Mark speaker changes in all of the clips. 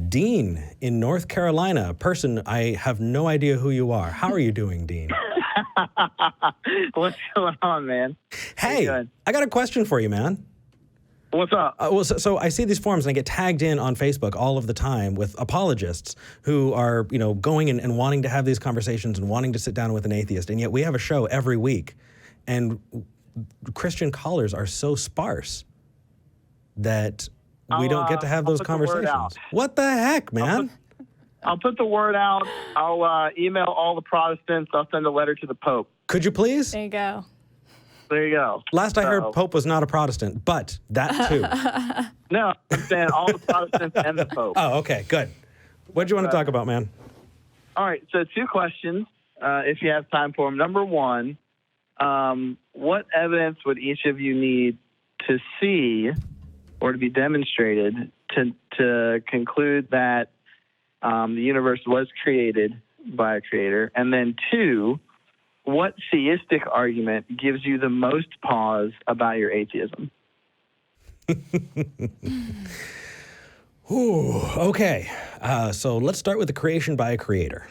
Speaker 1: Dean in North Carolina, a person I have no idea who you are. How are you doing, Dean?
Speaker 2: What's going on, man?
Speaker 1: Hey, I got a question for you, man.
Speaker 2: What's up?
Speaker 1: So I see these forums and I get tagged in on Facebook all of the time with apologists who are, going and wanting to have these conversations and wanting to sit down with an atheist. And yet we have a show every week. And Christian callers are so sparse that we don't get to have those conversations. What the heck, man?
Speaker 2: I'll put the word out. I'll email all the Protestants. I'll send a letter to the Pope.
Speaker 1: Could you please?
Speaker 3: There you go.
Speaker 2: There you go.
Speaker 1: Last I heard, Pope was not a Protestant, but that too.
Speaker 2: No, I'm saying all the Protestants and the Pope.
Speaker 1: Oh, okay, good. What do you want to talk about, man?
Speaker 2: All right, so 2 questions, if you have time for them. Number 1, what evidence would each of you need to see or to be demonstrated to conclude that the universe was created by a creator? And then 2, what theistic argument gives you the most pause about your atheism?
Speaker 1: Ooh, okay. So let's start with the creation by a creator.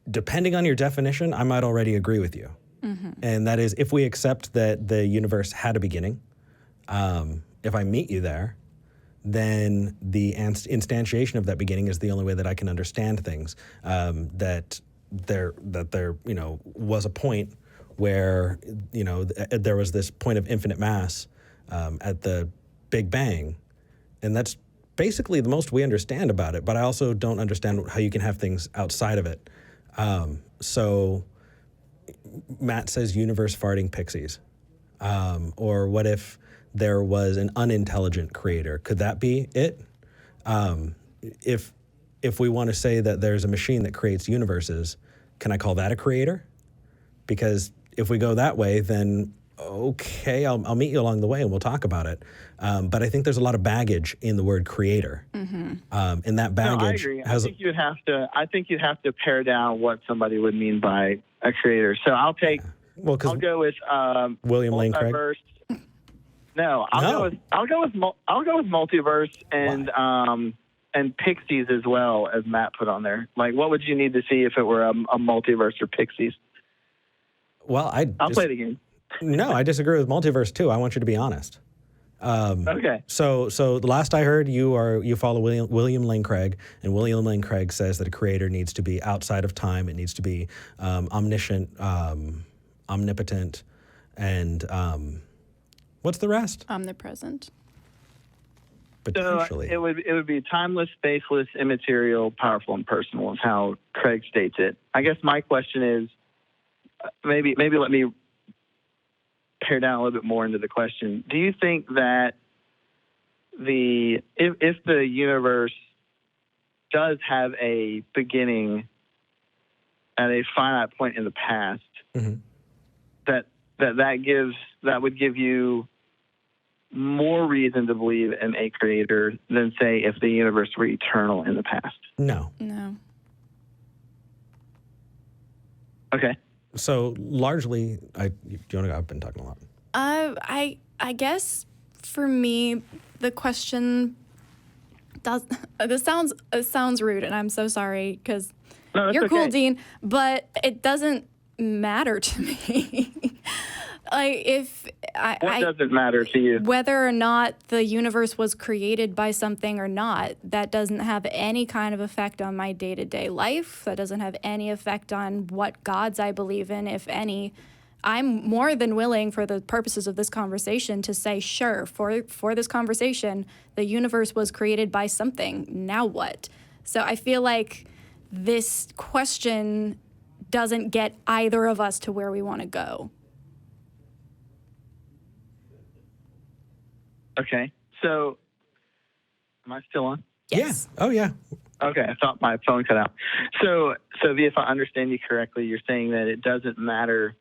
Speaker 1: Depending on your definition, I might already agree with you. Mm-hmm. And that is, if we accept that the universe had a beginning, if I meet you there, then the instantiation of that beginning is the only way that I can understand things. That there was a point where there was this point of infinite mass at the Big Bang, and that's basically the most we understand about it. But I also don't understand how you can have things outside of it. So Matt says universe farting pixies, or what if there was an unintelligent creator? Could that be it? If we want to say that there's a machine that creates universes, can I call that a creator? Because if we go that way, then okay, I'll meet you along the way and we'll talk about it. But I think there's a lot of baggage in the word creator. Mm-hmm. And that baggage.
Speaker 2: No, I agree. I think you'd have to pare down what somebody would mean by a creator. So I'll go with
Speaker 1: William Lane Craig.
Speaker 2: No, I'll go with multiverse and pixies as well, as Matt put on there. Like, what would you need to see if it were a multiverse or pixies?
Speaker 1: Well,
Speaker 2: I'll play the game.
Speaker 1: No, I disagree with multiverse too. I want you to be honest.
Speaker 2: Okay.
Speaker 1: So the last I heard, you follow William Lane Craig, and William Lane Craig says that a creator needs to be outside of time. It needs to be omniscient, omnipotent, and what's the rest?
Speaker 3: Omnipresent.
Speaker 1: Potentially.
Speaker 2: So it would be timeless, spaceless, immaterial, powerful, and personal is how Craig states it. I guess my question is, maybe let me pare down a little bit more into the question. Do you think that if the universe does have a beginning at a finite point in the past, mm-hmm. that would give you more reason to believe in a creator than, say, if the universe were eternal in the past?
Speaker 1: No.
Speaker 2: Okay.
Speaker 1: So largely, I've been talking a lot.
Speaker 3: I guess for me, the question it sounds rude, and I'm so sorry because you're
Speaker 2: okay.
Speaker 3: cool, Dean, but it doesn't matter to me.
Speaker 2: What doesn't matter to you?
Speaker 3: Whether or not the universe was created by something or not, that doesn't have any kind of effect on my day-to-day life. That doesn't have any effect on what gods I believe in, if any. I'm more than willing, for the purposes of this conversation, to say, sure, for this conversation, the universe was created by something. Now what? So I feel like this question doesn't get either of us to where we want to go.
Speaker 2: Okay, so am I still on?
Speaker 3: Yes.
Speaker 1: Yeah. Oh, yeah.
Speaker 2: Okay, I thought my phone cut out. So V, if I understand you correctly, you're saying that it doesn't matter,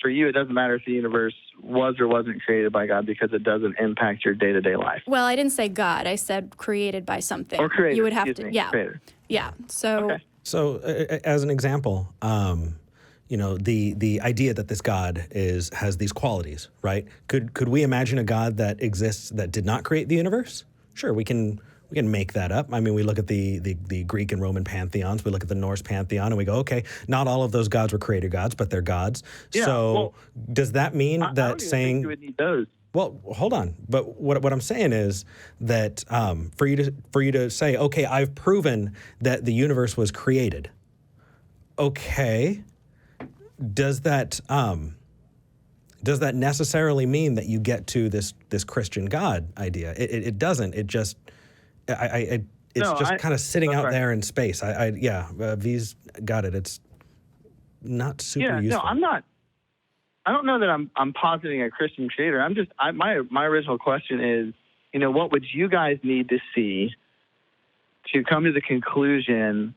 Speaker 2: for you, it doesn't matter if the universe was or wasn't created by God because it doesn't impact your day-to-day life.
Speaker 3: Well, I didn't say God. I said created by something.
Speaker 2: Or created,
Speaker 3: you would have to, yeah.
Speaker 2: Created.
Speaker 3: Yeah, so...
Speaker 2: Okay.
Speaker 1: So as an example, the idea that this God has these qualities, right? Could we imagine a God that exists that did not create the universe? Sure, we can make that up. I mean, we look at the Greek and Roman pantheons, we look at the Norse pantheon, and we go, okay, not all of those gods were creator gods, but they're gods.
Speaker 2: Yeah,
Speaker 1: So
Speaker 2: well,
Speaker 1: does that mean
Speaker 2: I
Speaker 1: that
Speaker 2: don't even
Speaker 1: saying
Speaker 2: think you would need those.
Speaker 1: Well, hold on. But what I'm saying is that for you to say, okay, I've proven that the universe was created. Okay, does that necessarily mean that you get to this Christian God idea? It doesn't. It just it's kind of sitting out there in space. V's got it. It's not super useful.
Speaker 2: No, I'm not. I don't know that I'm positing a Christian creator. My original question is, what would you guys need to see to come to the conclusion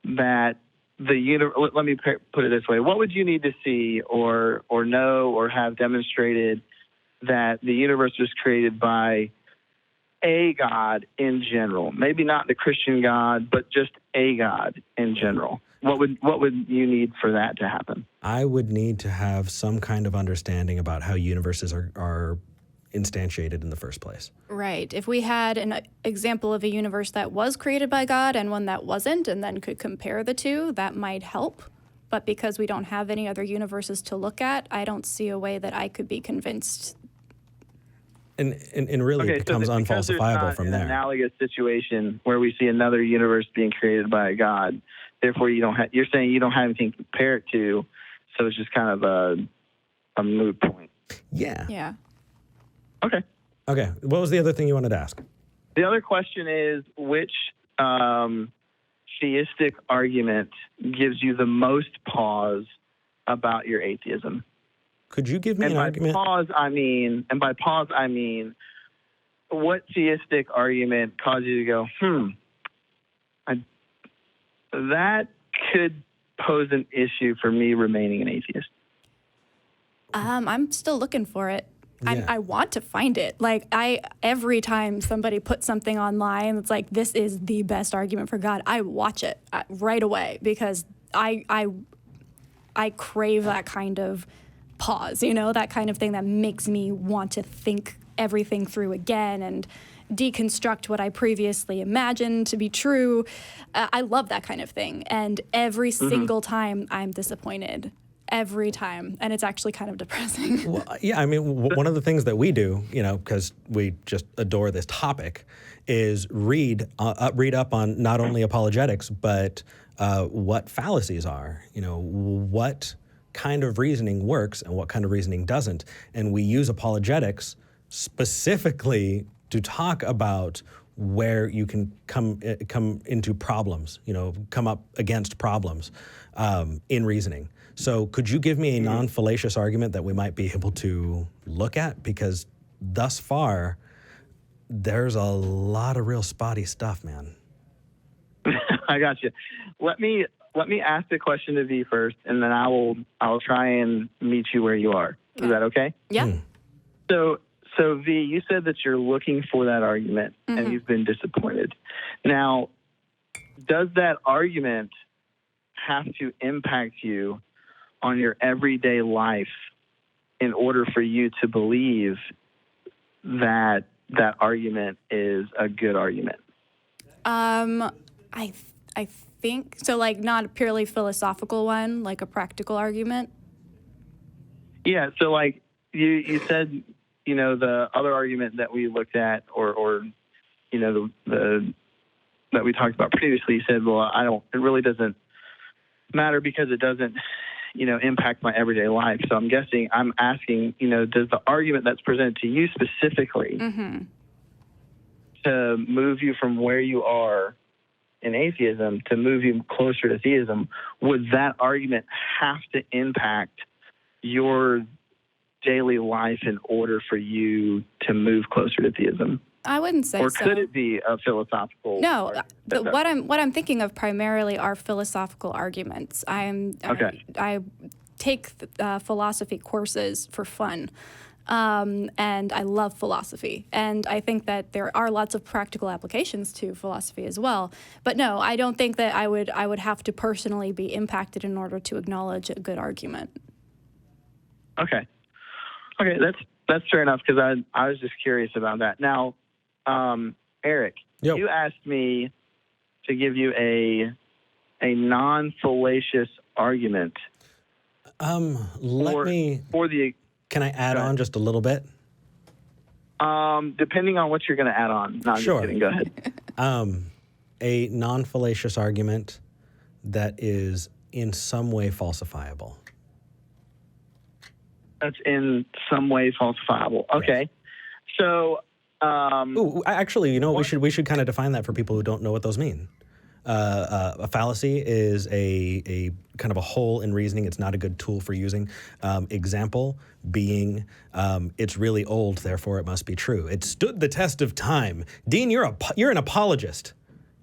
Speaker 2: that the universe? Let me put it this way: what would you need to see, or know, or have demonstrated that the universe was created by a God in general? Maybe not the Christian God, but just a God in general. What would you need for that to happen?
Speaker 1: I would need to have some kind of understanding about how universes are instantiated in the first place.
Speaker 3: Right. If we had an example of a universe that was created by God and one that wasn't, and then could compare the two, that might help. But because we don't have any other universes to look at, I don't see a way that I could be convinced.
Speaker 1: And really, it becomes unfalsifiable from there.
Speaker 2: An analogous situation where we see another universe being created by a God. Therefore, you're saying you don't have anything to compare it to, so it's just kind of a moot point.
Speaker 1: Yeah.
Speaker 3: Yeah.
Speaker 2: Okay.
Speaker 1: What was the other thing you wanted to ask?
Speaker 2: The other question is, which theistic argument gives you the most pause about your atheism?
Speaker 1: Could you give me an argument?
Speaker 2: And by pause, I mean, what theistic argument caused you to go, that could pose an issue for me remaining an atheist?
Speaker 3: I'm still looking for it.
Speaker 1: Yeah.
Speaker 3: I want to find it. Like, every time somebody puts something online that's like, this is the best argument for God, I watch it right away, because I crave that kind of pause, that kind of thing that makes me want to think everything through again and deconstruct what I previously imagined to be true. I love that kind of thing. And every single time I'm disappointed. Every time. And it's actually kind of depressing.
Speaker 1: Well, yeah, I mean, one of the things that we do, because we just adore this topic, is read up on not only apologetics, but what fallacies are, what kind of reasoning works and what kind of reasoning doesn't. And we use apologetics specifically to talk about where you can come into problems, come up against problems in reasoning. So could you give me a non-fallacious argument that we might be able to look at? Because thus far, there's a lot of real spotty stuff, man.
Speaker 2: I got you. Let me ask the question to V first, and then I'll try and meet you where you are. Is that okay?
Speaker 3: Yeah.
Speaker 2: So V, you said that you're looking for that argument, and you've been disappointed. Now, does that argument have to impact you on your everyday life in order for you to believe that that argument is a good argument?
Speaker 3: I think so. Like, not a purely philosophical one, like a practical argument. Yeah.
Speaker 2: So, like you said, the other argument that we looked at, or the that we talked about previously, you said, well, it really doesn't matter because it doesn't, impact my everyday life. So I'm asking, does the argument that's presented to you specifically to move you from where you are in atheism to move you closer to theism, would that argument have to impact your daily life in order for you to move closer to theism?
Speaker 3: I wouldn't say so.
Speaker 2: Or could it be a philosophical?
Speaker 3: No, what I'm thinking of primarily are philosophical arguments. I take philosophy courses for fun, and I love philosophy. And I think that there are lots of practical applications to philosophy as well. But no, I don't think that I would have to personally be impacted in order to acknowledge a good argument.
Speaker 2: Okay, that's fair enough, because I was just curious about that. Now, Eric,
Speaker 1: Yo.
Speaker 2: you asked me to give you a non-fallacious argument.
Speaker 1: Can I add on just a little bit?
Speaker 2: Depending on what you're going to add on. No, I'm
Speaker 1: Sure.
Speaker 2: just kidding. Go ahead.
Speaker 1: A non-fallacious argument that is in some way falsifiable.
Speaker 2: That's in some way falsifiable. Okay. Yes. So,
Speaker 1: actually, we should kind of define that for people who don't know what those mean. A fallacy is a kind of a hole in reasoning. It's not a good tool for using. Example being, it's really old, therefore it must be true. It stood the test of time. Dean, you're an apologist.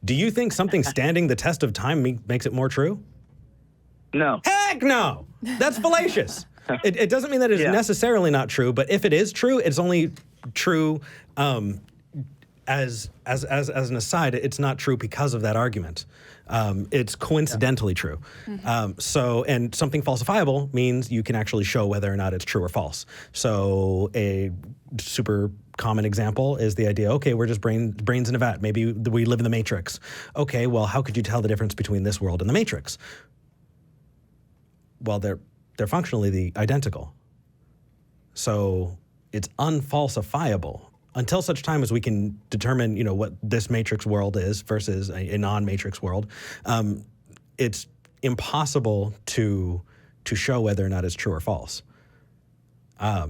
Speaker 1: Do you think something standing the test of time makes it more true?
Speaker 2: No.
Speaker 1: Heck no! That's fallacious. It doesn't mean that it's necessarily not true, but if it is true, it's only true as an aside. It's not true because of that argument. It's coincidentally true. Mm-hmm. And something falsifiable means you can actually show whether or not it's true or false. So a super common example is the idea, okay, we're just brains in a vat. Maybe we live in the Matrix. Okay, well, how could you tell the difference between this world and the Matrix? Well, they're functionally identical. So it's unfalsifiable until such time as we can determine, what this Matrix world is versus a non-Matrix world. It's impossible to show whether or not it's true or false.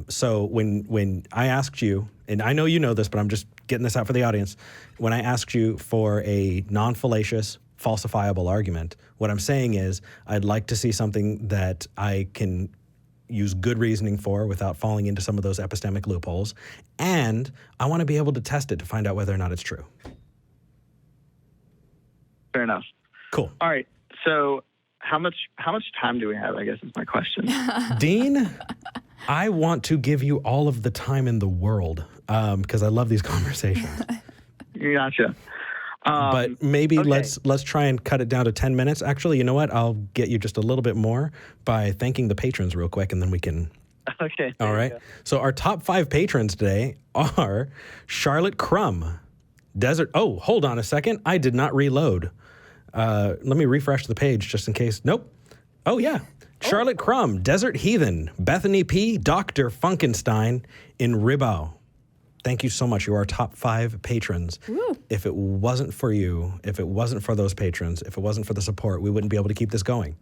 Speaker 1: So when I asked you, and I know you know this, but I'm just getting this out for the audience. When I asked you for a non-fallacious, falsifiable argument, what I'm saying is I'd like to see something that I can use good reasoning for without falling into some of those epistemic loopholes, and I want to be able to test it to find out whether or not it's true.
Speaker 2: Fair enough.
Speaker 1: Cool.
Speaker 2: All right. So how much time do we have, I guess is my question.
Speaker 1: Dean, I want to give you all of the time in the world because I love these conversations.
Speaker 2: Gotcha.
Speaker 1: But maybe
Speaker 2: okay.
Speaker 1: let's try and cut it down to 10 minutes. Actually, you know what? I'll get you just a little bit more by thanking the patrons real quick, and then we can.
Speaker 2: Okay.
Speaker 1: All right. So our top 5 patrons today are Charlotte Crumb, Desert. Oh, hold on a second. I did not reload. Let me refresh the page just in case. Nope. Oh, yeah. Charlotte Crumb, Desert Heathen, Bethany P., Dr. Funkenstein in Ribau. Thank you so much. You are our top 5 patrons.
Speaker 3: Woo.
Speaker 1: If it wasn't for you, if it wasn't for those patrons, if it wasn't for the support, we wouldn't be able to keep this going.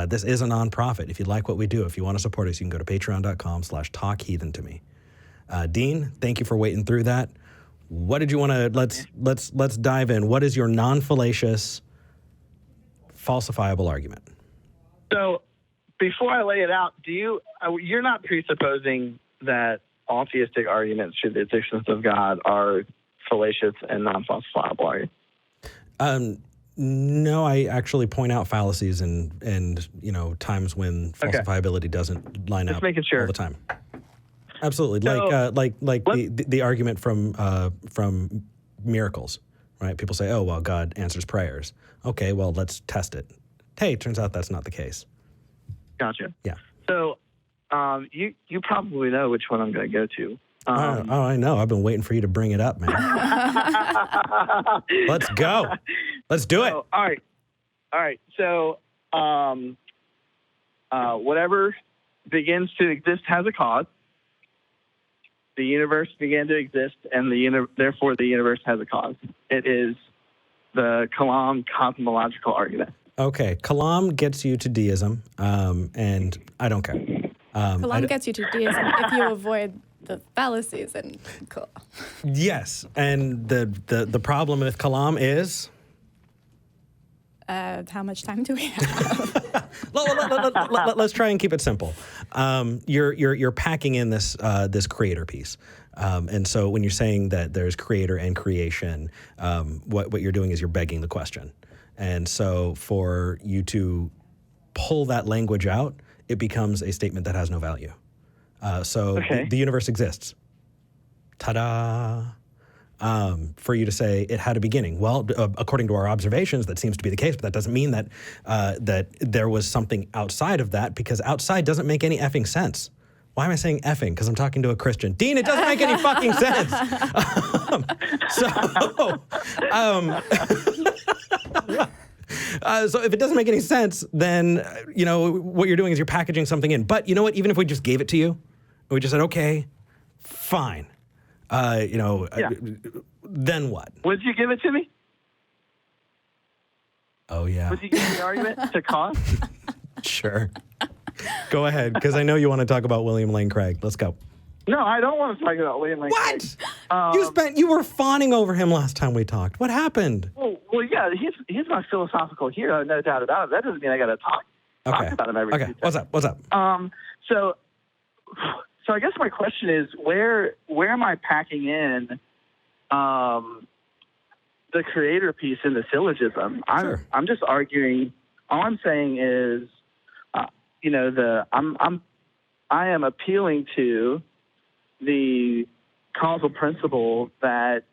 Speaker 1: This is a nonprofit. If you like what we do, if you want to support us, you can go to patreon.com/talkheathen to me. Dean, thank you for waiting through that. What did you want to, let's dive in. What is your non-fallacious, falsifiable argument?
Speaker 2: So before I lay it out, you're not presupposing that all theistic arguments for the existence of God are fallacious and non-falsifiable, are you?
Speaker 1: No, I actually point out fallacies and times when falsifiability doesn't line up all the time. Absolutely, so, like the argument from miracles, right? People say, "Oh, well, God answers prayers." Okay, well, let's test it. Hey, it turns out that's not the case.
Speaker 2: Gotcha.
Speaker 1: Yeah.
Speaker 2: So. You probably know which one I'm going to go to.
Speaker 1: I know. I've been waiting for you to bring it up, man. Let's go. Let's do it.
Speaker 2: All right. So, whatever begins to exist has a cause. The universe began to exist, and therefore the universe has a cause. It is the Kalam cosmological argument.
Speaker 1: Okay. Kalam gets you to deism, and I don't care.
Speaker 3: Kalam gets you to deism if you avoid the fallacies and cool.
Speaker 1: Yes, and the problem with Kalam is
Speaker 3: how much time do we have?
Speaker 1: Let's try and keep it simple. You're packing in this creator piece, and so when you're saying that there's creator and creation, what you're doing is you're begging the question, and so for you to pull that language out, it becomes a statement that has no value. The universe exists. Ta-da! For you to say it had a beginning. Well, according to our observations, that seems to be the case, but that doesn't mean that that there was something outside of that, because outside doesn't make any effing sense. Why am I saying effing? Because I'm talking to a Christian. Dean, it doesn't make any fucking sense. So if it doesn't make any sense, then, what you're doing is you're packaging something in. But you know what? Even if we just gave it to you, and we just said, okay, fine. Then what?
Speaker 2: Would you give it to me?
Speaker 1: Oh, yeah.
Speaker 2: Would you give me the argument to cause?
Speaker 1: Sure. Go ahead, because I know you want to talk about William Lane Craig. Let's go.
Speaker 2: No, I don't want to talk about William Lane Craig.
Speaker 1: What? You were fawning over him last time we talked. What happened?
Speaker 2: Well, yeah, he's my philosophical hero, no doubt about it. That doesn't mean I got to talk about him every
Speaker 1: Okay, what's up?
Speaker 2: So I guess my question is, where am I packing in the creator piece in the syllogism?
Speaker 1: Sure.
Speaker 2: I'm just arguing. All I'm saying is, I am appealing to the causal principle that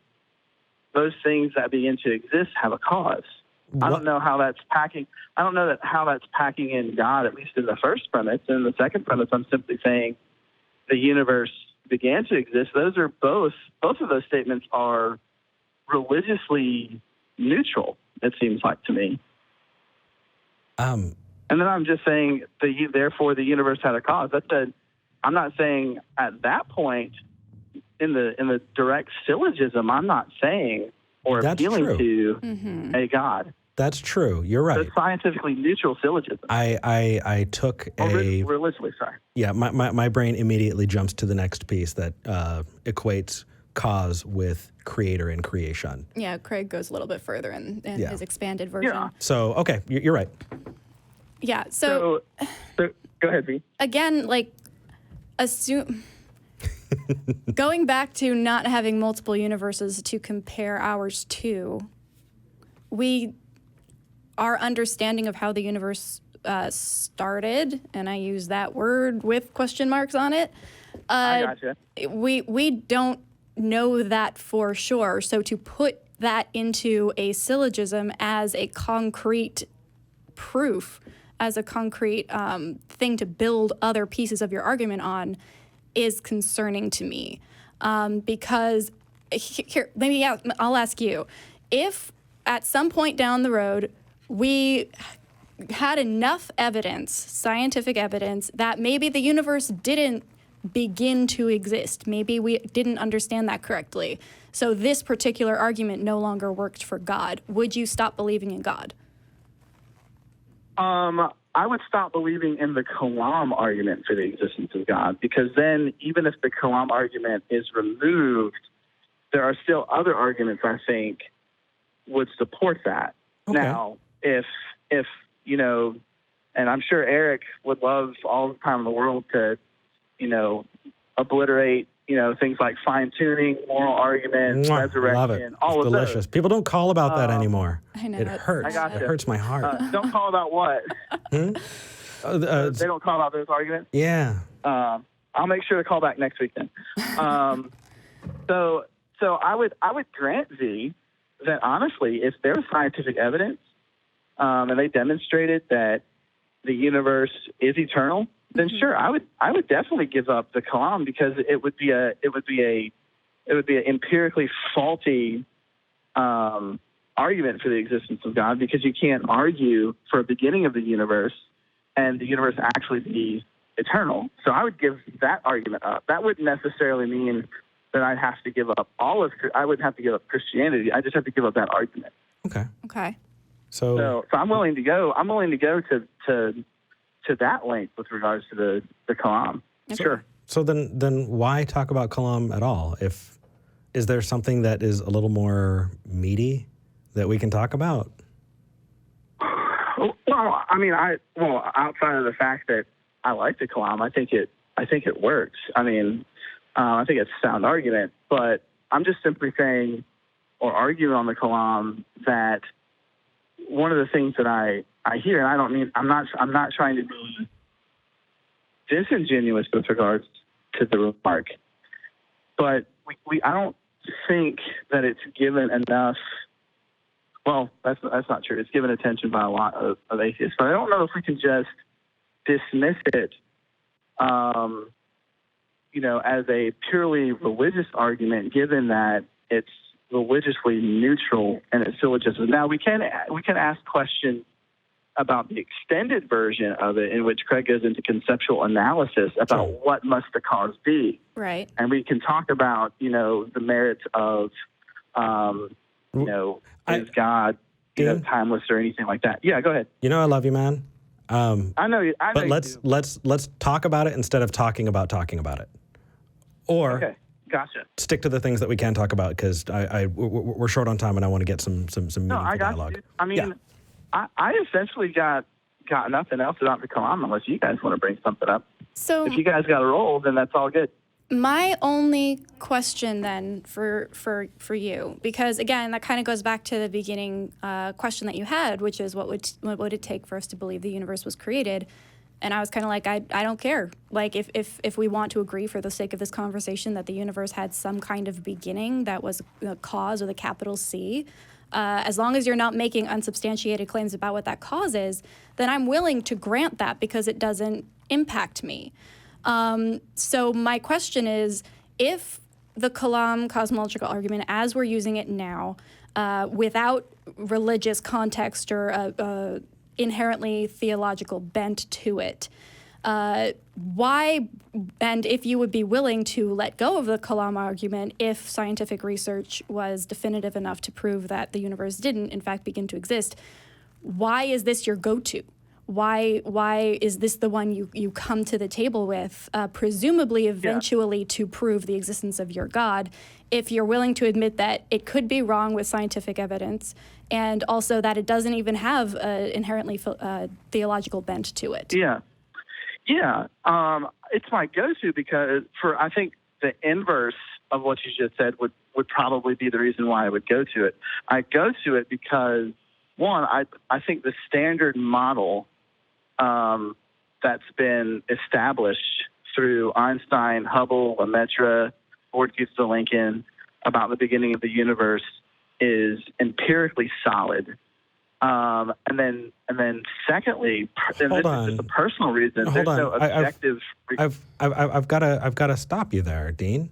Speaker 2: those things that begin to exist have a cause. What? I don't know how that's packing. I don't know how that's packing in God, at least in the first premise. And in the second premise, I'm simply saying the universe began to exist. Those are both of those statements are religiously neutral, it seems like to me. And then I'm just saying therefore the universe had a cause. I'm not saying at that point in the direct syllogism, I'm not saying or appealing to a God.
Speaker 1: That's true. You're right.
Speaker 2: The scientifically neutral syllogism.
Speaker 1: I took
Speaker 2: religiously, sorry.
Speaker 1: Yeah, my brain immediately jumps to the next piece that equates cause with creator and creation.
Speaker 3: Yeah, Craig goes a little bit further in his expanded version.
Speaker 2: Yeah.
Speaker 1: So, okay, you're right.
Speaker 3: Yeah, so
Speaker 2: go ahead, V.
Speaker 3: Again, assume... Going back to not having multiple universes to compare ours to, our understanding of how the universe started, and I use that word with question marks on it.
Speaker 2: I gotcha.
Speaker 3: We don't know that for sure. So to put that into a syllogism as a concrete proof, as a concrete thing to build other pieces of your argument on, is concerning to me, because here, maybe I'll ask you, if at some point down the road we had enough evidence, scientific evidence, that maybe the universe didn't begin to exist, maybe we didn't understand that correctly, so this particular argument no longer worked for God, would you stop believing in God?
Speaker 2: I would stop believing in the Kalam argument for the existence of God, because then even if the Kalam argument is removed, there are still other arguments I think would support that. Okay. Now, if and I'm sure Eric would love all the time in the world to, obliterate, things like fine-tuning, moral arguments, resurrection,
Speaker 1: love it.
Speaker 2: all
Speaker 1: it's
Speaker 2: of
Speaker 1: delicious.
Speaker 2: those.
Speaker 1: People don't call about that anymore.
Speaker 3: I know.
Speaker 1: It hurts.
Speaker 2: I gotcha.
Speaker 1: It hurts my heart.
Speaker 2: Don't call about what?
Speaker 1: They
Speaker 2: don't call about those arguments?
Speaker 1: Yeah.
Speaker 2: I'll make sure to call back next week then. So I would grant V that honestly, if there was scientific evidence and they demonstrated that the universe is eternal, then sure, I would definitely give up the Kalam, because it would be an empirically faulty argument for the existence of God, because you can't argue for a beginning of the universe and the universe actually be eternal. So I would give that argument up. That wouldn't necessarily mean that I'd have to give up I wouldn't have to give up Christianity. I just have to give up that argument.
Speaker 1: Okay.
Speaker 2: So I'm willing to go. I'm willing to go to that length with regards to the Kalam.
Speaker 3: Okay.
Speaker 2: Sure.
Speaker 1: So then why talk about Kalam at all? Is there something that is a little more meaty that we can talk about?
Speaker 2: Well, I mean, outside of the fact that I like the Kalam, I think it works. I mean, I think it's a sound argument, but I'm just simply saying or arguing on the Kalam that one of the things that I hear, and I'm not trying to be disingenuous with regards to the remark, but I don't think that it's given enough. Well, that's not true. It's given attention by a lot of atheists, but I don't know if we can just dismiss it as a purely religious argument, given that it's religiously neutral and it's syllogism. Now, we can ask questions about the extended version of it, in which Craig goes into conceptual analysis about what must the cause be.
Speaker 3: Right.
Speaker 2: And we can talk about, the merits of, is God, timeless or anything like that. Yeah, go ahead.
Speaker 1: I love you, man.
Speaker 2: I know you.
Speaker 1: But let's talk about it instead of talking about it. Or
Speaker 2: okay, gotcha.
Speaker 1: Stick to the things that we can talk about, because we're short on time and I want to get some meaningful dialogue.
Speaker 2: You. I mean, I essentially got nothing else about the Kalam unless you guys want to bring something up.
Speaker 3: So
Speaker 2: if you guys got a roll, then that's all good.
Speaker 3: My only question then for you, because again, that kind of goes back to the beginning question that you had, which is what would it take for us to believe the universe was created? And I was kind of like, I don't care. Like, if we want to agree for the sake of this conversation that the universe had some kind of beginning that was the cause with a capital C, as long as you're not making unsubstantiated claims about what that cause is, then I'm willing to grant that because it doesn't impact me. So my question is, if the Kalam cosmological argument, as we're using it now, without religious context or inherently theological bent to it, why, and if you would be willing to let go of the Kalam argument if scientific research was definitive enough to prove that the universe didn't, in fact, begin to exist, why is this your go-to? Why is this the one you come to the table with, presumably eventually to prove the existence of your God, if you're willing to admit that it could be wrong with scientific evidence, and also that it doesn't even have an inherently theological bent to it?
Speaker 2: Yeah. It's my go-to because I think the inverse of what you just said would probably be the reason why I would go to it. I go to it because, one, I think the standard model that's been established through Einstein, Hubble, Lemaitre, Lincoln about the beginning of the universe is empirically solid. And then secondly, and this is just a personal reason. There's no objective.
Speaker 1: I've got to stop you there, Dean.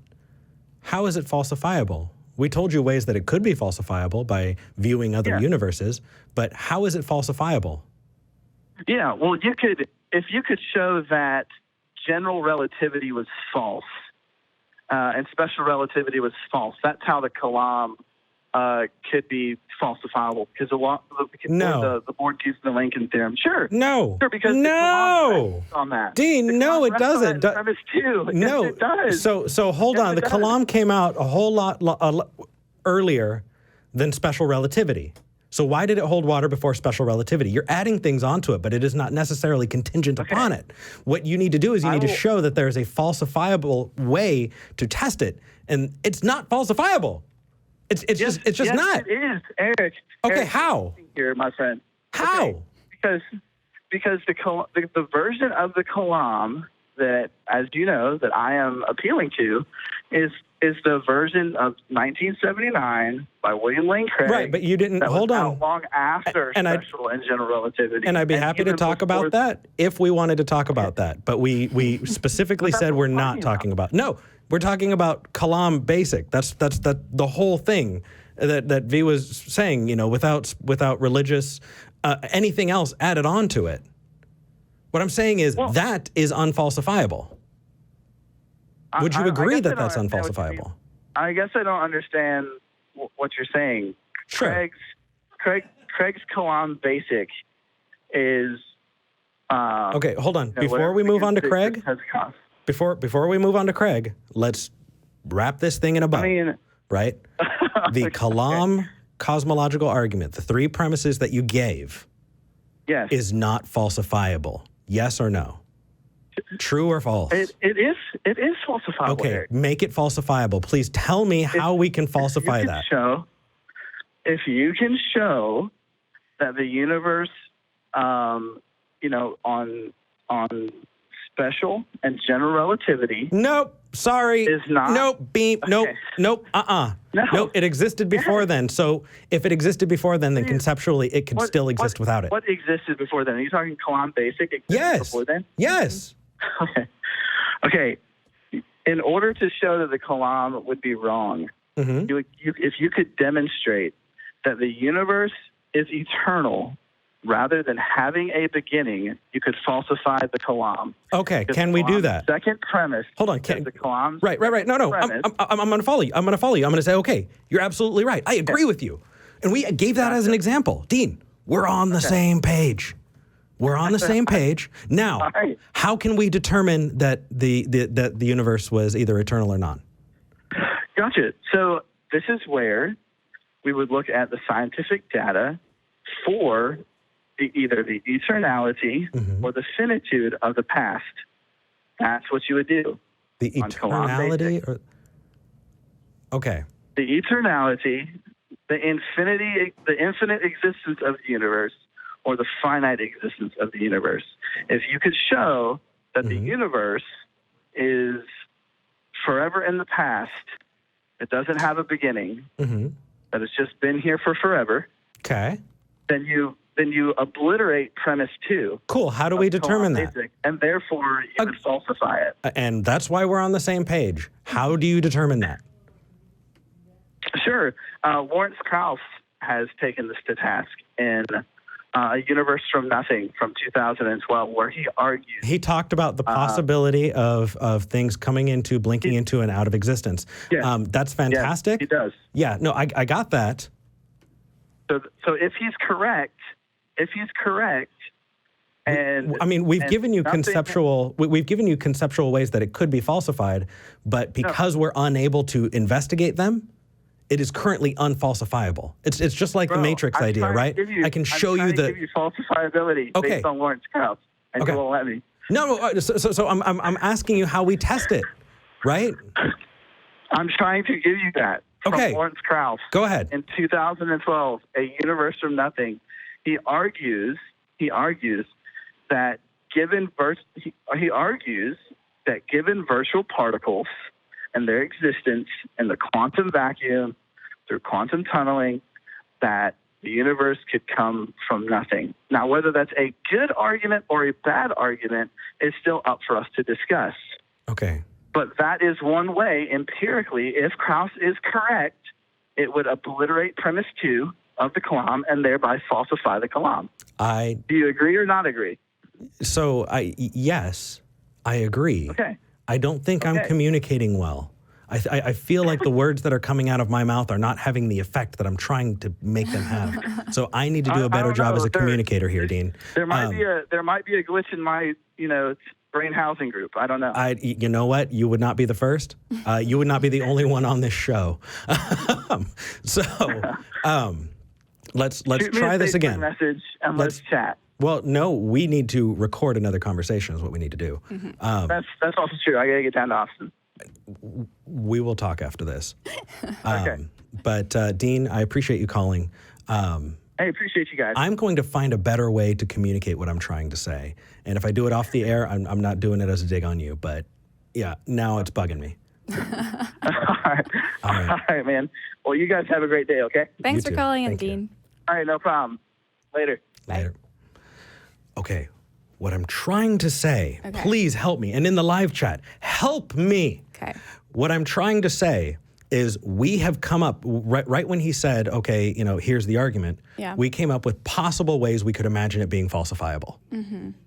Speaker 1: How is it falsifiable? We told you ways that it could be falsifiable by viewing other universes, but how is it falsifiable?
Speaker 2: Yeah, well, if you could show that general relativity was false and special relativity was false, that's how the Kalam could be falsifiable, because the Lincoln theorem. Sure, because
Speaker 1: no,
Speaker 2: on that.
Speaker 1: Dean, no, it doesn't.
Speaker 2: Premise too.
Speaker 1: No,
Speaker 2: yes, it does.
Speaker 1: So hold on. The Kalam came out a whole lot earlier than special relativity. So why did it hold water before special relativity? You're adding things onto it, but it is not necessarily contingent upon it. What you need to do is you need to show that there is a falsifiable way to test it, and it's not falsifiable. It's just not.
Speaker 2: It is, Eric.
Speaker 1: Okay,
Speaker 2: Eric,
Speaker 1: how?
Speaker 2: Here, my friend.
Speaker 1: How?
Speaker 2: Okay. Because the version of the Kalam that, as you know, that I am appealing to, is the version of 1979 by William Lane Craig.
Speaker 1: Right, but you didn't hold on
Speaker 2: long after special and general relativity.
Speaker 1: And I'd be happy to talk about that if we wanted to talk about that. But we specifically said we're not talking about. No, we're talking about Kalam basic. That's the whole thing that V was saying. Without religious anything else added on to it. What I'm saying is that is unfalsifiable. Would you agree that that's unfalsifiable?
Speaker 2: I guess I don't understand what you're saying.
Speaker 1: Sure.
Speaker 2: Craig's Kalam basic is...
Speaker 1: okay, hold on. Before we move on to Craig, before we move on to Craig, let's wrap this thing in a bow, right? The Kalam cosmological argument, the three premises that you gave, is not falsifiable. Yes or no? True or false?
Speaker 2: It is falsifiable.
Speaker 1: Okay,
Speaker 2: Eric.
Speaker 1: make it falsifiable. Please tell me how we can falsify that.
Speaker 2: If you can show that the universe, on special and general relativity.
Speaker 1: Nope. Sorry.
Speaker 2: Is not.
Speaker 1: Nope. Beam. Nope.
Speaker 2: Okay.
Speaker 1: Nope.
Speaker 2: No.
Speaker 1: Nope. It existed before then. So if it existed before then conceptually it could still exist without it.
Speaker 2: What existed before then? Are you talking Kalam basic?
Speaker 1: Yes.
Speaker 2: Before then?
Speaker 1: Yes.
Speaker 2: Okay. in order to show that the Kalam would be wrong, if you could demonstrate that the universe is eternal rather than having a beginning, you could falsify the Kalam.
Speaker 1: Okay, can we do that?
Speaker 2: Second premise.
Speaker 1: Hold on,
Speaker 2: the Kalam's
Speaker 1: right. No. I'm going to follow you. I'm going to say, okay, you're absolutely right. I agree with you. And we gave that as an example. Dean, we're on the same page. We're on the same page. Now, how can we determine that the universe was either eternal or not?
Speaker 2: Gotcha. So this is where we would look at the scientific data for either the eternality or the finitude of the past. That's what you would do.
Speaker 1: The eternality? Okay.
Speaker 2: The eternality, the infinite existence of the universe, or the finite existence of the universe. If you could show that the universe is forever in the past, it doesn't have a beginning, that it's just been here for forever,
Speaker 1: okay,
Speaker 2: then you obliterate premise 2.
Speaker 1: Cool. How do we determine that?
Speaker 2: And therefore, you would falsify it.
Speaker 1: And that's why we're on the same page. How do you determine that?
Speaker 2: Sure. Lawrence Krauss has taken this to task in A Universe from Nothing from 2012, where he argues.
Speaker 1: He talked about the possibility of things coming into, blinking into, and out of existence.
Speaker 2: Yeah.
Speaker 1: That's fantastic.
Speaker 2: Yes, he does.
Speaker 1: Yeah, no, I got that.
Speaker 2: So if he's correct, and
Speaker 1: I mean, we've given you conceptual ways that it could be falsified, but because we're unable to investigate them, it is currently unfalsifiable. It's just like the Matrix idea, right? I can show you the.
Speaker 2: I'm trying to give you falsifiability based on Lawrence Krauss, and you won't let me.
Speaker 1: No. So I'm asking you how we test it, right?
Speaker 2: I'm trying to give you that from Lawrence Krauss.
Speaker 1: Go ahead.
Speaker 2: In 2012, A Universe from Nothing, he argues that given virtual particles and their existence in the quantum vacuum through quantum tunneling, that the universe could come from nothing. Now, whether that's a good argument or a bad argument is still up for us to discuss.
Speaker 1: Okay.
Speaker 2: But that is one way, empirically, if Krauss is correct, it would obliterate premise 2 of the Kalam and thereby falsify the Kalam. Do you agree or not agree?
Speaker 1: So, yes, I agree.
Speaker 2: Okay.
Speaker 1: I don't think I'm communicating well. I feel like the words that are coming out of my mouth are not having the effect that I'm trying to make them have. So I need to do a better job as a communicator here, Dean.
Speaker 2: There might be a glitch in my, brain housing group. I don't know.
Speaker 1: You know what? You would not be the first. You would not be the only one on this show. Let's try this again.
Speaker 2: Message and let's chat.
Speaker 1: Well, no, we need to record another conversation is what we need to do.
Speaker 2: That's also true. I got to get down to Austin.
Speaker 1: We will talk after this.
Speaker 2: Okay.
Speaker 1: But Dean, I appreciate you calling.
Speaker 2: I appreciate you guys.
Speaker 1: I'm going to find a better way to communicate what I'm trying to say. And if I do it off the air, I'm not doing it as a dig on you. But yeah, now it's bugging me.
Speaker 2: All right, man. Well, you guys have a great day, okay?
Speaker 3: Thanks for calling in, Dean.
Speaker 2: All right, no problem. Later.
Speaker 1: Later. Okay, what I'm trying to say, please help me. And in the live chat, help me.
Speaker 3: Okay.
Speaker 1: What I'm trying to say is we have come up, right when he said, okay, here's the argument, we came up with possible ways we could imagine it being falsifiable.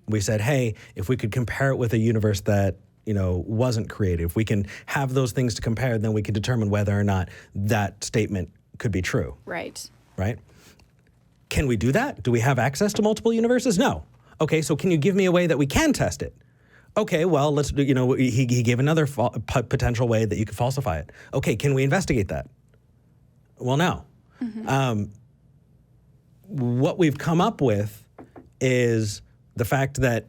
Speaker 1: We said, hey, if we could compare it with a universe that, wasn't created, if we can have those things to compare, then we can determine whether or not that statement could be true.
Speaker 3: Right.
Speaker 1: Right? Can we do that? Do we have access to multiple universes? No. Okay, so can you give me a way that we can test it? Okay, well, let's do, he gave another potential way that you could falsify it. Okay, can we investigate that? Well, no. What we've come up with is the fact that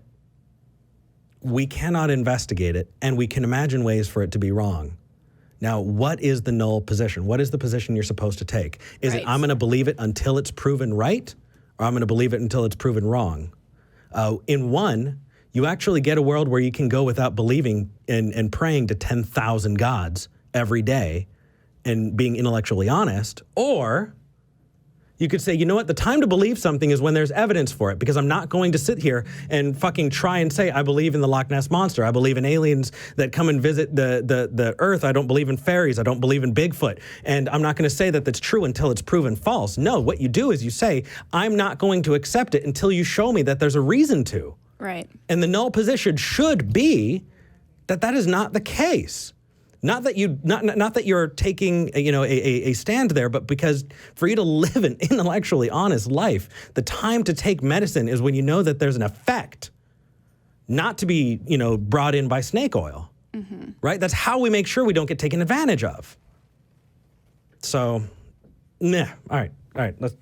Speaker 1: we cannot investigate it and we can imagine ways for it to be wrong. Now, what is the null position? What is the position you're supposed to take? Is it I'm going to believe it until it's proven right, or I'm going to believe it until it's proven wrong? In one, you actually get a world where you can go without believing and praying to 10,000 gods every day and being intellectually honest, or You could say, you know what, the time to believe something is when there's evidence for it, because I'm not going to sit here and fucking try and say, I believe in the Loch Ness Monster. I believe in aliens that come and visit the Earth. I don't believe in fairies. I don't believe in Bigfoot. And I'm not going to say that that's true until it's proven false. No, what you do is you say, I'm not going to accept it until you show me that there's a reason to.
Speaker 3: Right.
Speaker 1: And the null position should be that that is not the case. Not that you're taking a stand there, but because for you to live an intellectually honest life, the time to take medicine is when you know that there's an effect, not to be brought in by snake oil, right? That's how we make sure we don't get taken advantage of. So, all right, let's